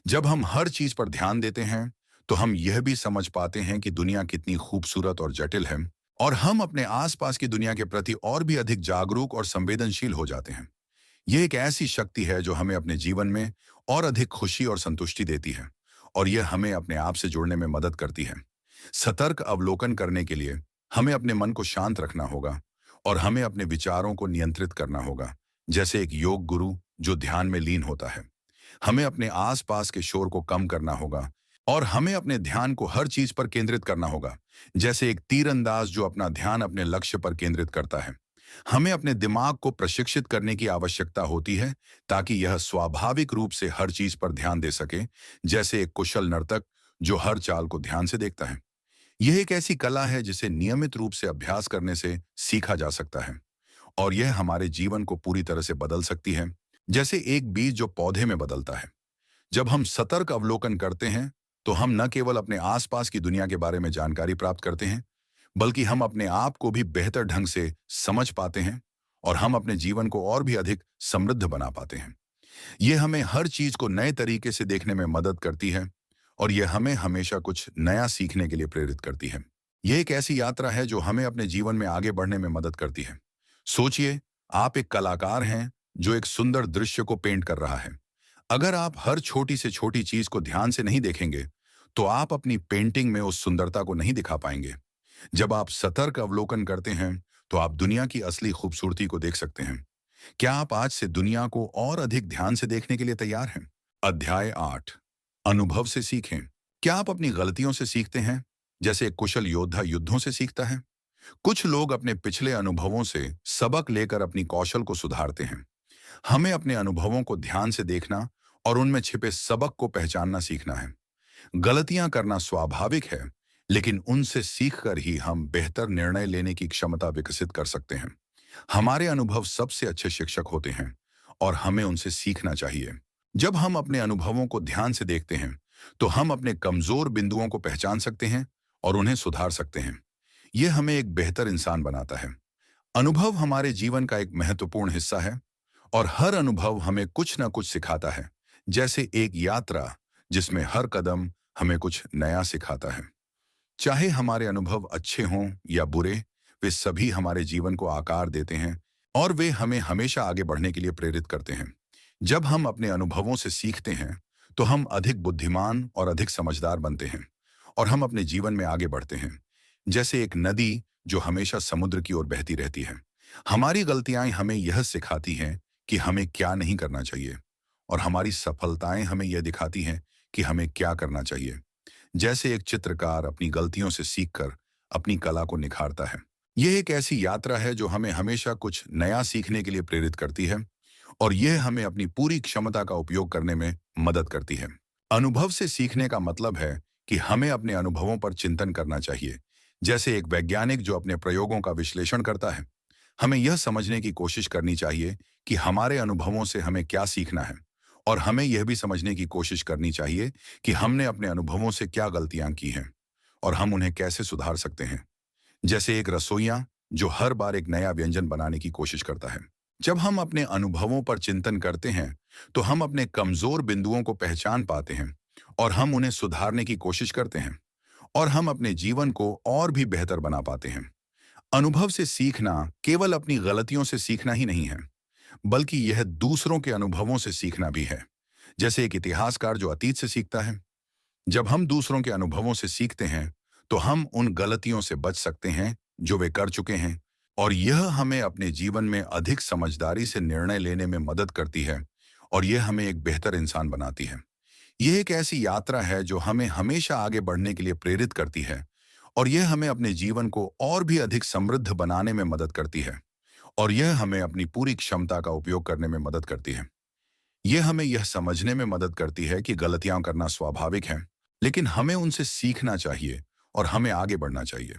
जब हम हर चीज पर ध्यान देते हैं तो हम यह भी समझ पाते हैं कि दुनिया कितनी खूबसूरत और जटिल है और हम अपने आसपास की दुनिया के प्रति और भी अधिक जागरूक और संवेदनशील हो जाते हैं। यह एक ऐसी शक्ति है जो हमें अपने जीवन में और अधिक खुशी और संतुष्टि देती है और यह हमें अपने आप से जुड़ने में मदद करती है। सतर्क अवलोकन करने के लिए हमें अपने मन को शांत रखना होगा और हमें अपने विचारों को नियंत्रित करना होगा, जैसे एक योग गुरु जो ध्यान में लीन होता है। हमें अपने आसपास के शोर को कम करना होगा और हमें अपने ध्यान को हर चीज पर केंद्रित करना होगा, जैसे एक तीरंदाज जो अपना ध्यान अपने लक्ष्य पर केंद्रित करता है। हमें अपने दिमाग को प्रशिक्षित करने की आवश्यकता होती है ताकि यह स्वाभाविक रूप से हर चीज पर ध्यान दे सके, जैसे एक कुशल नर्तक जो हर चाल को ध्यान से देखता है। यह एक ऐसी कला है जिसे नियमित रूप से अभ्यास करने से सीखा जा सकता है और यह हमारे जीवन को पूरी तरह से बदल सकती है, जैसे एक बीज जो पौधे में बदलता है। जब हम सतर्क अवलोकन करते हैं तो हम न केवल अपने आसपास की दुनिया के बारे में जानकारी प्राप्त करते हैं, बल्कि हम अपने आप को भी बेहतर ढंग से समझ पाते हैं और हम अपने जीवन को और भी अधिक समृद्ध बना पाते हैं। यह हमें हर चीज को नए तरीके से देखने में मदद करती है और यह हमें हमेशा कुछ नया सीखने के लिए प्रेरित करती है। यह एक ऐसी यात्रा है जो हमें अपने जीवन में आगे बढ़ने में मदद करती है। सोचिए, आप एक कलाकार हैं जो एक सुंदर दृश्य को पेंट कर रहा है। अगर आप हर छोटी से छोटी चीज को ध्यान से नहीं देखेंगे तो आप अपनी पेंटिंग में उस सुंदरता को नहीं दिखा पाएंगे। जब आप सतर्क अवलोकन करते हैं तो आप दुनिया की असली खूबसूरती को देख सकते हैं। क्या आप आज से दुनिया को और अधिक ध्यान से देखने के लिए तैयार हैं? अध्याय 8, अनुभव से सीखें। क्या आप अपनी गलतियों से सीखते हैं, जैसे एक कुशल योद्धा युद्धों से सीखता है? कुछ लोग अपने पिछले अनुभवों से सबक लेकर अपनी कौशल को सुधारते हैं। हमें अपने अनुभवों को ध्यान से देखना और उनमें छिपे सबक को पहचानना सीखना है। गलतियां करना स्वाभाविक है, लेकिन उनसे सीखकर ही हम बेहतर निर्णय लेने की क्षमता विकसित कर सकते हैं। हमारे अनुभव सबसे अच्छे शिक्षक होते हैं और हमें उनसे सीखना चाहिए। जब हम अपने अनुभवों को ध्यान से देखते हैं तो हम अपने कमजोर बिंदुओं को पहचान सकते हैं और उन्हें सुधार सकते हैं। यह हमें एक बेहतर इंसान बनाता है। अनुभव हमारे जीवन का एक महत्वपूर्ण हिस्सा है और हर अनुभव हमें कुछ न कुछ सिखाता है, जैसे एक यात्रा जिसमें हर कदम हमें कुछ नया सिखाता है। चाहे हमारे अनुभव अच्छे हों या बुरे, वे सभी हमारे जीवन को आकार देते हैं और वे हमें हमेशा आगे बढ़ने के लिए प्रेरित करते हैं। जब हम अपने अनुभवों से सीखते हैं तो हम अधिक बुद्धिमान और अधिक समझदार बनते हैं और हम अपने जीवन में आगे बढ़ते हैं। जैसे एक नदी जो हमेशा समुद्र की ओर बहती रहती है। हमारी गलतियां हमें यह सिखाती हैं कि हमें क्या नहीं करना चाहिए, और हमारी सफलताएं हमें यह दिखाती हैं कि हमें क्या करना चाहिए। जैसे एक चित्रकार अपनी गलतियों से सीखकर अपनी कला को निखारता है। यह एक ऐसी यात्रा है जो हमें हमेशा कुछ नया सीखने के लिए प्रेरित करती है, और यह हमें अपनी पूरी क्षमता का उपयोग करने में मदद करती है। अनुभव से सीखने का मतलब है कि हमें अपने अनुभवों पर चिंतन करना चाहिए। जैसे एक वैज्ञानिक जो अपने प्रयोगों का विश्लेषण करता है, हमें यह समझने की कोशिश करनी चाहिए कि हमारे अनुभवों से हमें क्या सीखना है, और हमें यह भी समझने की कोशिश करनी चाहिए कि हमने अपने अनुभवों से क्या गलतियां की हैं और हम उन्हें कैसे सुधार सकते हैं। जैसे एक रसोइया जो हर बार एक नया व्यंजन बनाने की कोशिश करता है। जब हम अपने अनुभवों पर चिंतन करते हैं, तो हम अपने कमजोर बिंदुओं को पहचान पाते हैं और हम उन्हें सुधारने की कोशिश करते हैं, और हम अपने जीवन को और भी बेहतर बना पाते हैं। अनुभव से सीखना केवल अपनी गलतियों से सीखना ही नहीं है, बल्कि यह दूसरों के अनुभवों से सीखना भी है। जैसे एक इतिहासकार जो अतीत से सीखता है। जब हम दूसरों के अनुभवों से सीखते हैं, तो हम उन गलतियों से बच सकते हैं जो वे कर चुके हैं, और यह हमें अपने जीवन में अधिक समझदारी से निर्णय लेने में मदद करती है, और यह हमें एक बेहतर इंसान बनाती है। यह एक ऐसी यात्रा है जो हमें हमेशा आगे बढ़ने के लिए प्रेरित करती है, और यह हमें अपने जीवन को और भी अधिक समृद्ध बनाने में मदद करती है, और यह हमें अपनी पूरी क्षमता का उपयोग करने में मदद करती है। यह हमें यह समझने में मदद करती है कि गलतियां करना स्वाभाविक है, लेकिन हमें उनसे सीखना चाहिए और हमें आगे बढ़ना चाहिए।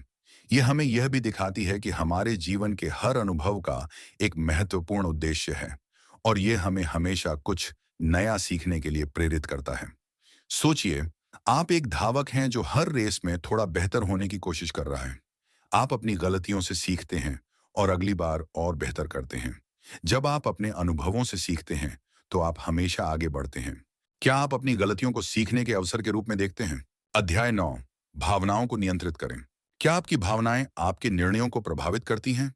यह हमें यह भी दिखाती है कि हमारे जीवन के हर अनुभव का एक महत्वपूर्ण उद्देश्य है, और यह हमें हमेशा कुछ नया सीखने के लिए प्रेरित करता है। सोचिए, आप एक धावक हैं जो हर रेस में थोड़ा बेहतर होने की कोशिश कर रहा है। आप अपनी गलतियों से सीखते हैं और अगली बार और बेहतर करते हैं। जब आप अपने अनुभवों से सीखते हैं, तो आप हमेशा आगे बढ़ते हैं। क्या आप अपनी गलतियों को सीखने के अवसर के रूप में देखते हैं? अध्याय 9, भावनाओं को नियंत्रित करें। क्या आपकी भावनाएं आपके निर्णयों को प्रभावित करती हैं?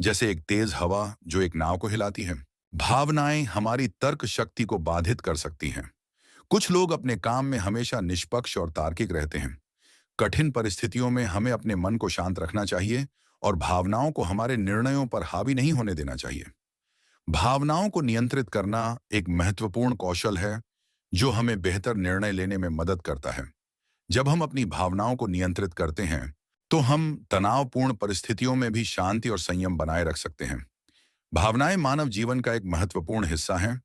जैसे एक तेज हवा जो एक नाव को हिलाती है। भावनाएं हमारी तर्क शक्ति को बाधित कर सकती हैं। कुछ लोग अपने काम में हमेशा निष्पक्ष और तार्किक रहते हैं। कठिन परिस्थितियों में हमें अपने मन को शांत रखना चाहिए और भावनाओं को हमारे निर्णयों पर हावी नहीं होने देना चाहिए। भावनाओं को नियंत्रित करना एक महत्वपूर्ण कौशल है जो हमें बेहतर निर्णय लेने में मदद करता है। जब हम अपनी भावनाओं को नियंत्रित करते हैं, तो हम तनावपूर्ण परिस्थितियों में भी शांति और संयम बनाए रख सकते हैं। भावनाएं मानव जीवन का एक महत्वपूर्ण हिस्सा हैं,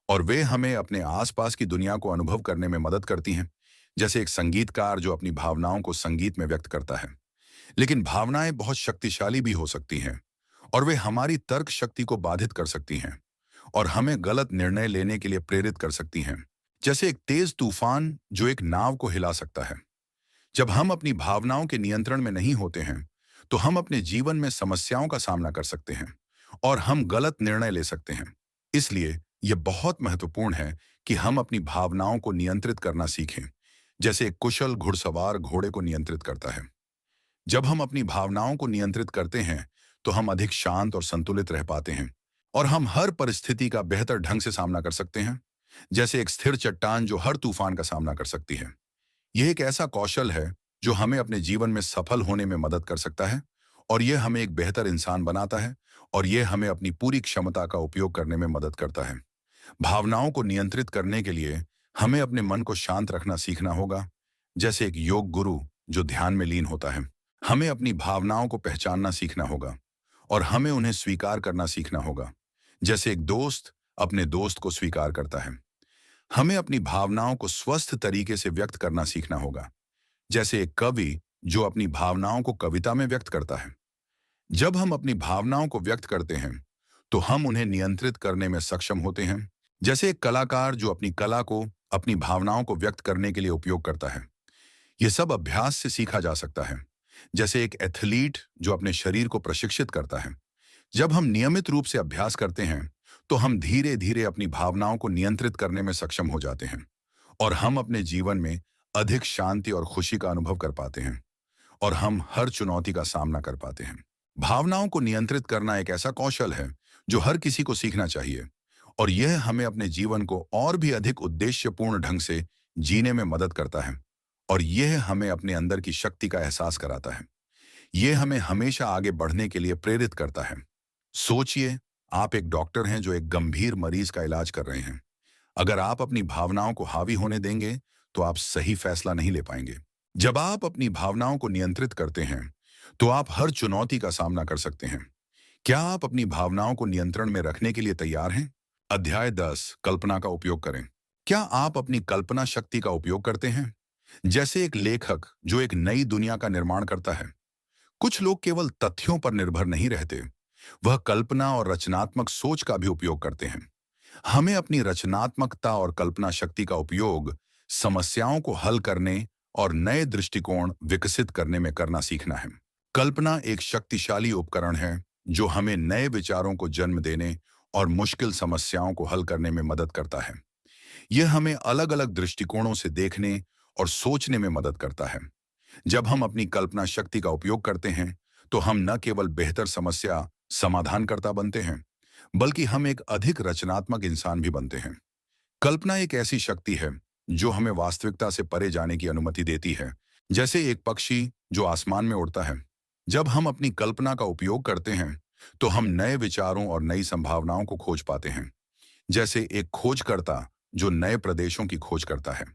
और वे हमें अपने आसपास की दुनिया को अनुभव करने में मदद करती हैं। जैसे एक संगीतकार जो अपनी भावनाओं को संगीत में व्यक्त करता है। लेकिन भावनाएं बहुत शक्तिशाली भी हो सकती हैं, और वे हमारी तर्क शक्ति को बाधित कर सकती हैं और हमें गलत निर्णय लेने के लिए प्रेरित कर सकती हैं। जैसे एक तेज तूफान जो एक नाव को हिला सकता है। जब हम अपनी भावनाओं के नियंत्रण में नहीं होते हैं, तो हम अपने जीवन में समस्याओं का सामना कर सकते हैं और हम गलत निर्णय ले सकते हैं। इसलिए यह बहुत महत्वपूर्ण है कि हम अपनी भावनाओं को नियंत्रित करना सीखें, जैसे एक कुशल घुड़सवार घोड़े को नियंत्रित करता है। जब हम अपनी भावनाओं को नियंत्रित करते हैं, तो हम अधिक शांत और संतुलित रह पाते हैं, और हम हर परिस्थिति का बेहतर ढंग से सामना कर सकते हैं। जैसे एक स्थिर चट्टान जो हर तूफान का सामना कर सकती है। यह एक ऐसा कौशल है जो हमें अपने जीवन में सफल होने में मदद कर सकता है, और यह हमें एक बेहतर इंसान बनाता है, और यह हमें अपनी पूरी क्षमता का उपयोग करने में मदद करता है। भावनाओं को नियंत्रित करने के लिए हमें अपने मन को शांत रखना सीखना होगा। जैसे एक योग गुरु जो ध्यान में लीन होता है। हमें अपनी भावनाओं को पहचानना सीखना होगा, और हमें उन्हें स्वीकार करना सीखना होगा। जैसे एक दोस्त अपने दोस्त को स्वीकार करता है। हमें अपनी भावनाओं को स्वस्थ तरीके से व्यक्त करना सीखना होगा। जैसे एक कवि जो अपनी भावनाओं को कविता में व्यक्त करता है। जब हम अपनी भावनाओं को व्यक्त करते हैं, तो हम उन्हें नियंत्रित करने में सक्षम होते हैं। जैसे एक कलाकार जो अपनी कला को अपनी भावनाओं को व्यक्त करने के लिए उपयोग करता है। यह सब अभ्यास से सीखा जा सकता है। जैसे एक एथलीट जो अपने शरीर को प्रशिक्षित करता है। जब हम नियमित रूप से अभ्यास करते हैं, तो हम धीरे धीरे अपनी भावनाओं को नियंत्रित करने में सक्षम हो जाते हैं, और हम अपने जीवन में अधिक शांति और खुशी का अनुभव कर पाते हैं, और हम हर चुनौती का सामना कर पाते हैं। भावनाओं को नियंत्रित करना एक ऐसा कौशल है जो हर किसी को सीखना चाहिए, और यह हमें अपने जीवन को और भी अधिक उद्देश्यपूर्ण ढंग से जीने में मदद करता है, और यह हमें अपने अंदर की शक्ति का एहसास कराता है। यह हमें हमेशा आगे बढ़ने के लिए प्रेरित करता है। सोचिए, आप एक डॉक्टर हैं जो एक गंभीर मरीज का इलाज कर रहे हैं। अगर आप अपनी भावनाओं को हावी होने देंगे, तो आप सही फैसला नहीं ले पाएंगे। जब आप अपनी भावनाओं को नियंत्रित करते हैं, तो आप हर चुनौती का सामना कर सकते हैं। क्या आप अपनी भावनाओं को नियंत्रण में रखने के लिए तैयार हैं? अध्याय 10, कल्पना का उपयोग करें। क्या आप अपनी कल्पना शक्ति का उपयोग करते हैं? जैसे एक लेखक जो एक नई दुनिया का निर्माण करता है। कुछ लोग केवल तथ्यों पर निर्भर नहीं रहते, वह कल्पना और रचनात्मक सोच का भी उपयोग करते हैं। हमें अपनी रचनात्मकता और कल्पना शक्ति का उपयोग समस्याओं को हल करने और नए दृष्टिकोण विकसित करने में करना सीखना है। कल्पना एक शक्तिशाली उपकरण है जो हमें नए विचारों को जन्म देने और मुश्किल समस्याओं को हल करने में मदद करता है। यह हमें अलग अलग दृष्टिकोणों से देखने और सोचने में मदद करता है। जब हम अपनी कल्पना शक्ति का उपयोग करते हैं, तो हम न केवल बेहतर समस्या समाधानकर्ता बनते हैं, बल्कि हम एक अधिक रचनात्मक इंसान भी बनते हैं। कल्पना एक ऐसी शक्ति है जो हमें वास्तविकता से परे जाने की अनुमति देती है, जैसे एक पक्षी जो आसमान में उड़ता है। जब हम अपनी कल्पना का उपयोग करते हैं, तो हम नए विचारों और नई संभावनाओं को खोज पाते हैं, जैसे एक खोजकर्ता जो नए प्रदेशों की खोज करता है।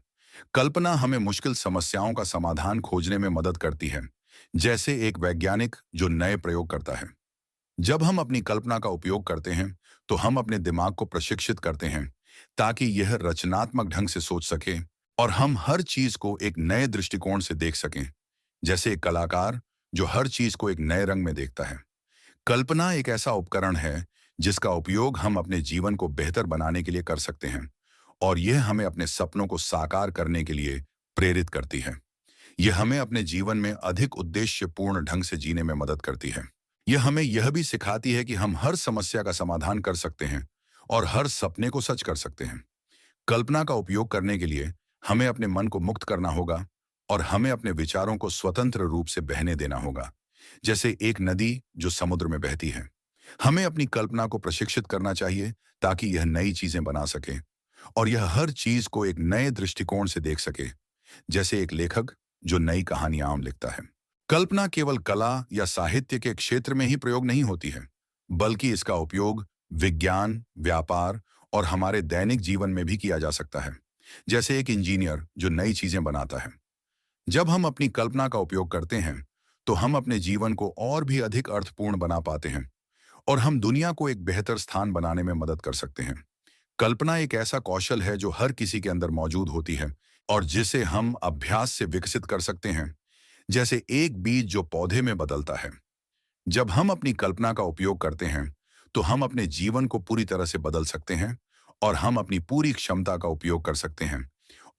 कल्पना हमें मुश्किल समस्याओं का समाधान खोजने में मदद करती है, जैसे एक वैज्ञानिक जो नए प्रयोग करता है। जब हम अपनी कल्पना का उपयोग करते हैं, तो हम अपने दिमाग को प्रशिक्षित करते हैं ताकि यह रचनात्मक ढंग से सोच सके और हम हर चीज को एक नए दृष्टिकोण से देख सकें, जैसे एक कलाकार जो हर चीज को एक नए रंग में देखता है। कल्पना एक ऐसा उपकरण है जिसका उपयोग हम अपने जीवन को बेहतर बनाने के लिए कर सकते हैं, और यह हमें अपने सपनों को साकार करने के लिए प्रेरित करती है। यह हमें अपने जीवन में अधिक उद्देश्यपूर्ण ढंग से जीने में मदद करती है। यह हमें यह भी सिखाती है कि हम हर समस्या का समाधान कर सकते हैं और हर सपने को सच कर सकते हैं। कल्पना का उपयोग करने के लिए हमें अपने मन को मुक्त करना होगा और हमें अपने विचारों को स्वतंत्र रूप से बहने देना होगा, जैसे एक नदी जो समुद्र में बहती है। हमें अपनी कल्पना को प्रशिक्षित करना चाहिए ताकि यह नई चीजें बना सके और यह हर चीज को एक नए दृष्टिकोण से देख सके, जैसे एक लेखक जो नई कहानियां लिखता है। कल्पना केवल कला या साहित्य के क्षेत्र में ही प्रयोग नहीं होती है, बल्कि इसका उपयोग विज्ञान, व्यापार और हमारे दैनिक जीवन में भी किया जा सकता है, जैसे एक इंजीनियर जो नई चीजें बनाता है। जब हम अपनी कल्पना का उपयोग करते हैं, तो हम अपने जीवन को और भी अधिक अर्थपूर्ण बना पाते हैं और हम दुनिया को एक बेहतर स्थान बनाने में मदद कर सकते हैं। कल्पना एक ऐसा कौशल है जो हर किसी के अंदर मौजूद होती है और जिसे हम अभ्यास से विकसित कर सकते हैं, जैसे एक बीज जो पौधे में बदलता है। जब हम अपनी कल्पना का उपयोग करते हैं, तो हम अपने जीवन को पूरी तरह से बदल सकते हैं और हम अपनी पूरी क्षमता का उपयोग कर सकते हैं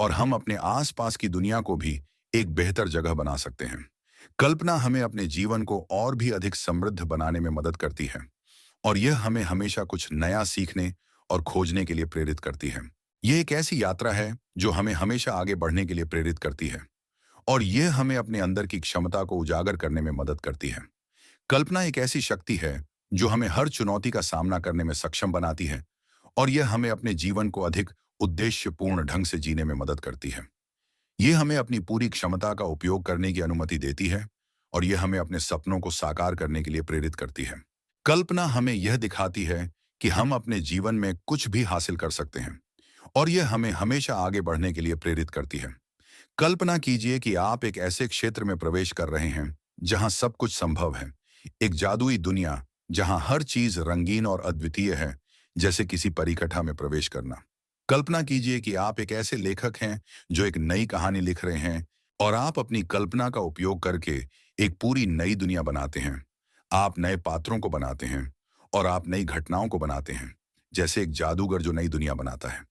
और हम अपने आसपास की दुनिया को भी एक बेहतर जगह बना सकते हैं। कल्पना हमें अपने जीवन को और भी अधिक समृद्ध बनाने में मदद करती है और यह हमें हमेशा कुछ नया सीखने और खोजने के लिए प्रेरित करती है। यह एक ऐसी यात्रा है जो हमें हमेशा आगे बढ़ने के लिए प्रेरित करती है और यह हमें अपने अंदर की क्षमता को उजागर करने में मदद करती है। कल्पना एक ऐसी शक्ति है जो हमें हर चुनौती का सामना करने में सक्षम बनाती है और यह हमें अपने जीवन को अधिक उद्देश्यपूर्ण ढंग से जीने में मदद करती है। यह हमें अपनी पूरी क्षमता का उपयोग करने की अनुमति देती है और यह हमें अपने सपनों को साकार करने के लिए प्रेरित करती है। कल्पना हमें यह दिखाती है कि हम अपने जीवन में कुछ भी हासिल कर सकते हैं और यह हमें हमेशा आगे बढ़ने के लिए प्रेरित करती है। कल्पना कीजिए कि आप एक ऐसे क्षेत्र में प्रवेश कर रहे हैं जहां सब कुछ संभव है, एक जादुई दुनिया जहां हर चीज रंगीन और अद्वितीय है, जैसे किसी परिकथा में प्रवेश करना। कल्पना कीजिए कि आप एक ऐसे लेखक हैं जो एक नई कहानी लिख रहे हैं और आप अपनी कल्पना का उपयोग करके एक पूरी नई दुनिया बनाते हैं। आप नए पात्रों को बनाते हैं और आप नई घटनाओं को बनाते हैं, जैसे एक जादूगर जो नई दुनिया बनाता है।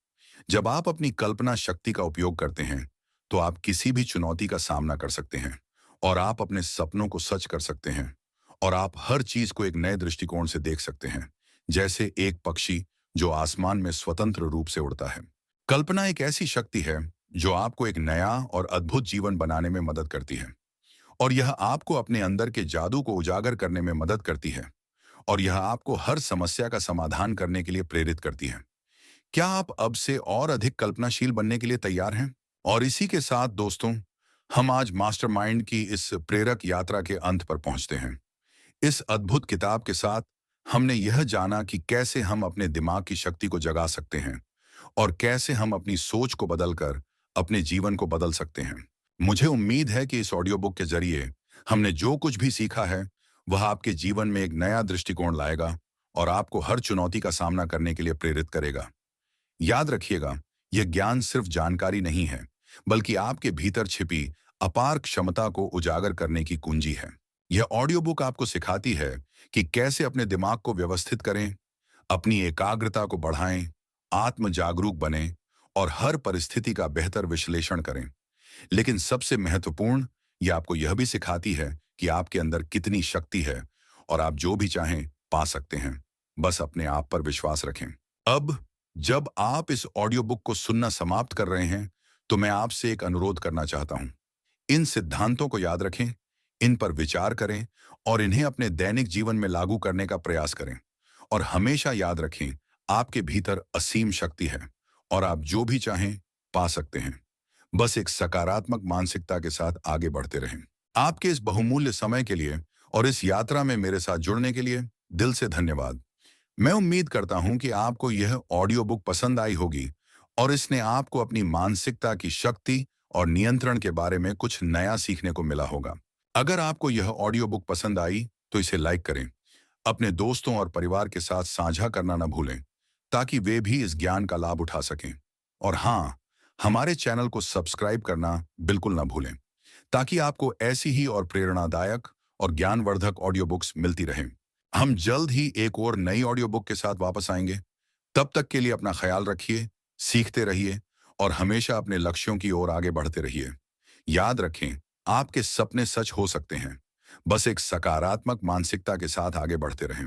जब आप अपनी कल्पना शक्ति का उपयोग करते हैं, तो आप किसी भी चुनौती का सामना कर सकते हैं और आप अपने सपनों को सच कर सकते हैं और आप हर चीज को एक नए दृष्टिकोण से देख सकते हैं, जैसे एक पक्षी जो आसमान में स्वतंत्र रूप से उड़ता है। कल्पना एक ऐसी शक्ति है जो आपको एक नया और अद्भुत जीवन बनाने में मदद करती है और यह आपको अपने अंदर के जादू को उजागर करने में मदद करती है और यह आपको हर समस्या का समाधान करने के लिए प्रेरित करती है। क्या आप अब से और अधिक कल्पनाशील बनने के लिए तैयार हैं? और इसी के साथ दोस्तों, हम आज मास्टरमाइंड की इस प्रेरक यात्रा के अंत पर पहुंचते हैं। इस अद्भुत किताब के साथ हमने यह जाना कि कैसे हम अपने दिमाग की शक्ति को जगा सकते हैं और कैसे हम अपनी सोच को बदलकर अपने जीवन को बदल सकते हैं। मुझे उम्मीद है कि इस ऑडियो बुक के जरिए हमने जो कुछ भी सीखा है वह आपके जीवन में एक नया दृष्टिकोण लाएगा और आपको हर चुनौती का सामना करने के लिए प्रेरित करेगा। याद रखिएगा, यह ज्ञान सिर्फ जानकारी नहीं है, बल्कि आपके भीतर छिपी अपार क्षमता को उजागर करने की कुंजी है। यह ऑडियो बुक आपको सिखाती है कि कैसे अपने दिमाग को व्यवस्थित करें, अपनी एकाग्रता को बढ़ाएं, आत्म जागरूक बनें और हर परिस्थिति का बेहतर विश्लेषण करें। लेकिन सबसे महत्वपूर्ण, यह आपको यह भी सिखाती है कि आपके अंदर कितनी शक्ति है और आप जो भी चाहें पा सकते हैं। बस अपने आप पर विश्वास रखें। अब जब आप इस ऑडियो बुक को सुनना समाप्त कर रहे हैं, तो मैं आपसे एक अनुरोध करना चाहता हूं। इन सिद्धांतों को याद रखें, इन पर विचार करें और इन्हें अपने दैनिक जीवन में लागू करने का प्रयास करें। और हमेशा याद रखें, आपके भीतर असीम शक्ति है और आप जो भी चाहें पा सकते हैं। बस एक सकारात्मक मानसिकता के साथ आगे बढ़ते रहें। आपके इस बहुमूल्य समय के लिए और इस यात्रा में मेरे साथ जुड़ने के लिए दिल से धन्यवाद। मैं उम्मीद करता हूं कि आपको यह ऑडियो बुक पसंद आई होगी और इसने आपको अपनी मानसिकता की शक्ति और नियंत्रण के बारे में कुछ नया सीखने को मिला होगा। अगर आपको यह ऑडियो बुक पसंद आई तो इसे लाइक करें, अपने दोस्तों और परिवार के साथ साझा करना न भूलें, ताकि वे भी इस ज्ञान का लाभ उठा सकें। और हाँ, हमारे चैनल को सब्सक्राइब करना बिल्कुल न भूलें, ताकि आपको ऐसी ही और प्रेरणादायक और ज्ञानवर्धक ऑडियो बुक्स मिलती रहें। हम जल्द ही एक और नई ऑडियो बुक के साथ वापस आएंगे। तब तक के लिए अपना ख्याल रखिए, सीखते रहिए और हमेशा अपने लक्ष्यों की ओर आगे बढ़ते रहिए। याद रखें, आपके सपने सच हो सकते हैं। बस एक सकारात्मक मानसिकता के साथ आगे बढ़ते रहें।